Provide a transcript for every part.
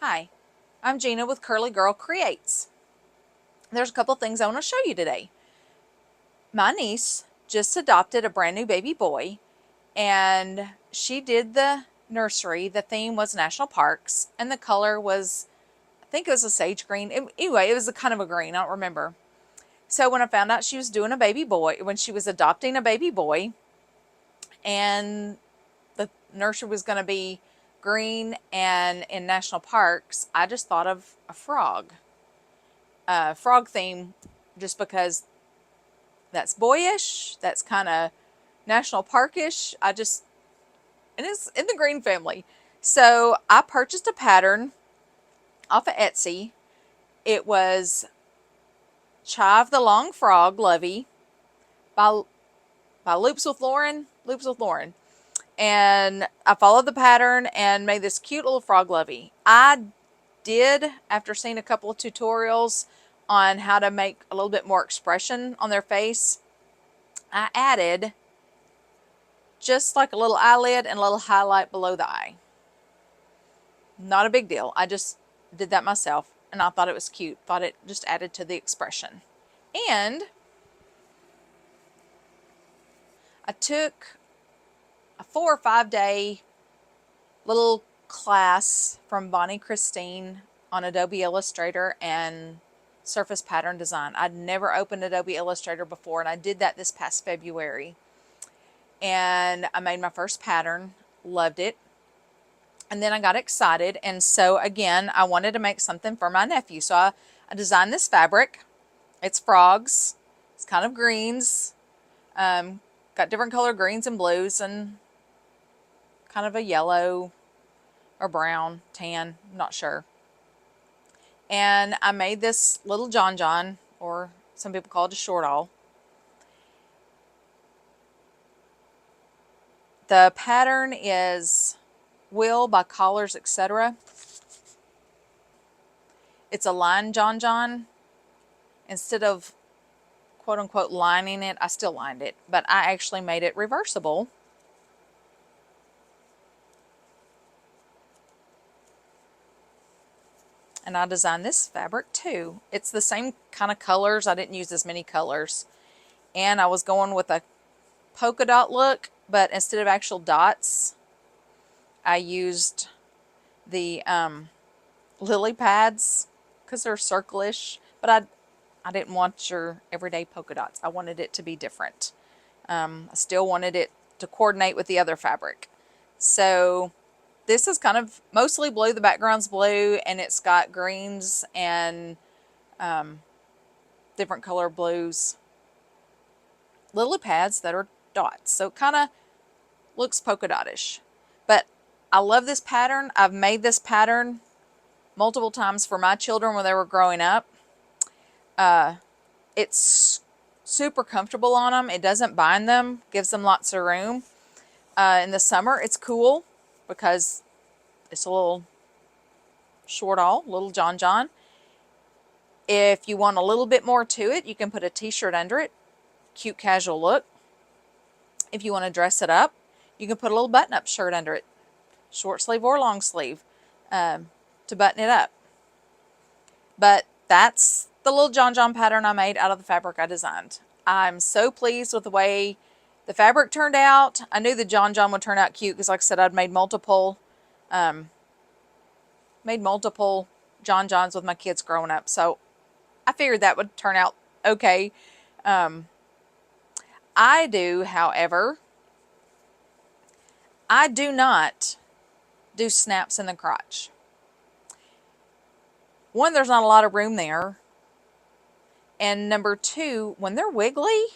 Hi, I'm Gina with Curly Girl Creates. There's a couple things I want to show you today. My niece just adopted a brand new baby boy, and she did the nursery. The theme was national parks, and the color was, I think it was a sage green. Anyway, it was a kind of a green, I don't remember. So when I found out she was doing a baby boy, when she was adopting a baby boy, and the nursery was going to be green and in national parks, I just thought of a frog theme, just because that's boyish, that's kind of national parkish. And it's in the green family. So I purchased a pattern off of Etsy. It was Chive the Long Frog Lovey by Loops with Lauren. And I followed the pattern and made this cute little frog lovey. I did, after seeing a couple of tutorials on how to make a little bit more expression on their face, I added just like a little eyelid and a little highlight below the eye. Not a big deal. I just did that myself, and I thought it was cute. Thought it just added to the expression. And I took a 4 or 5 day little class from Bonnie Christine on Adobe Illustrator and Surface Pattern Design. I'd never opened Adobe Illustrator before, and I did that this past February. And I made my first pattern, loved it. And then I got excited, and so again, I wanted to make something for my nephew. So I designed this fabric. It's frogs. It's kind of greens. Got different color greens and blues, and kind of a yellow or brown, tan, I'm not sure. And I made this little John, or some people call it a short all. The pattern is Will by Collars, etc. It's a line John. Instead of quote unquote lining it, I still lined it, but I actually made it reversible. And I designed this fabric too. It's the same kind of colors. I didn't use as many colors. And I was going with a polka dot look, but instead of actual dots, I used the lily pads because they're circle-ish, but I didn't want your everyday polka dots. I wanted it to be different. I still wanted it to coordinate with the other fabric. So this is kind of mostly blue. The background's blue, and it's got greens and different color blues. Lily pads that are dots. So it kind of looks polka dot-ish. But I love this pattern. I've made this pattern multiple times for my children when they were growing up. It's super comfortable on them. It doesn't bind them. Gives them lots of room. In the summer, it's cool because it's a little short all, little John. If you want a little bit more to it, you can put a t-shirt under it. Cute casual look. If you want to dress it up, you can put a little button-up shirt under it. Short sleeve or long sleeve to button it up. But that's the little John pattern I made out of the fabric I designed. I'm so pleased with the way the fabric turned out. I knew the John would turn out cute because, like I said, I'd made multiple Johns with my kids growing up. So I figured that would turn out okay. However, I do not do snaps in the crotch. One, there's not a lot of room there. And number two, when they're wiggly,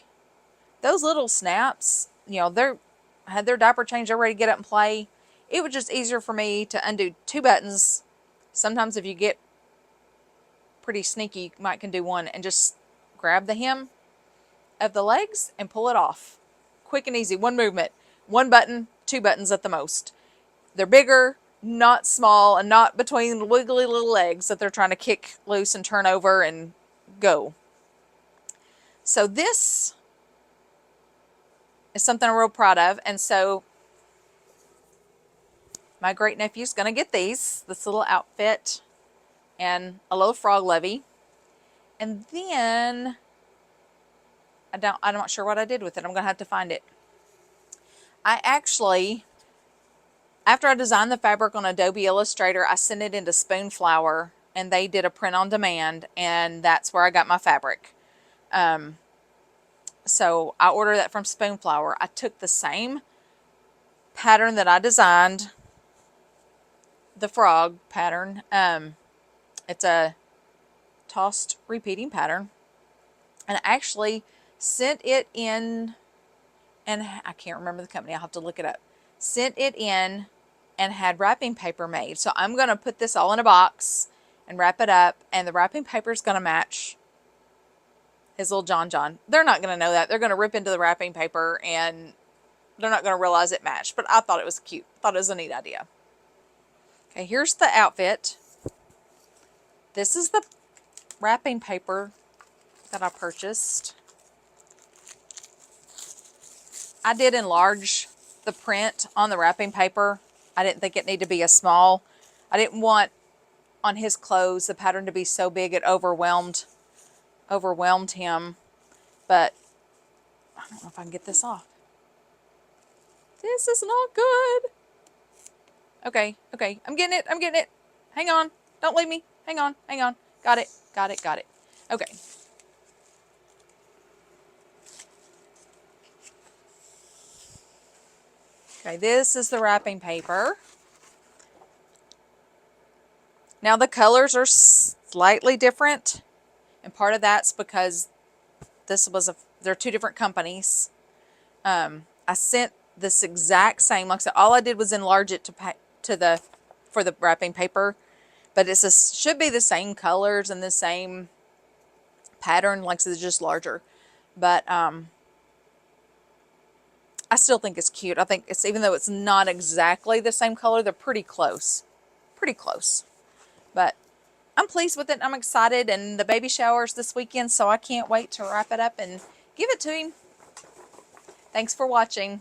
those little snaps, they're had their diaper changed, they're ready to get up and play. It was just easier for me to undo 2 buttons. Sometimes if you get pretty sneaky, you might can do one and just grab the hem of the legs and pull it off. Quick and easy, one movement, 1 button, 2 buttons at the most. They're bigger, not small, and not between the wiggly little legs that they're trying to kick loose and turn over and go. So this is something I'm real proud of. And so my great nephew's going to get this little outfit and a little frog levy. And then I'm not sure what I did with it. I'm going to have to find it. I actually, after I designed the fabric on Adobe Illustrator, I sent it into Spoonflower and they did a print on demand, and that's where I got my fabric. So I ordered that from Spoonflower. I took the same pattern that I designed, the frog pattern. It's a tossed repeating pattern, and I actually sent it in, and I can't remember the company, I'll have to look it up. Sent it in and had wrapping paper made. So I'm going to put this all in a box and wrap it up, and the wrapping paper is going to match his little John. They're not going to know that. They're going to rip into the wrapping paper and they're not going to realize it matched, but I thought it was cute. Thought it was a neat idea. Okay, here's the outfit. This is the wrapping paper that I purchased. I did enlarge the print on the wrapping paper. I didn't think it needed to be as small. I didn't want on his clothes the pattern to be so big it overwhelmed him. But I don't know if I can get this off. This is not good. Okay, I'm getting it. Hang on, don't leave me. Hang on. Got it. Okay. Okay, this is the wrapping paper. Now the colors are slightly different, and part of that's because they're two different companies. I sent this exact same, like I said, all I did was enlarge it for the wrapping paper, but should be the same colors and the same pattern, like I said, it's just larger. But I still think it's cute. I think even though it's not exactly the same color, they're pretty close. But I'm pleased with it. I'm excited, and the baby shower's this weekend, so I can't wait to wrap it up and give it to him. Thanks for watching.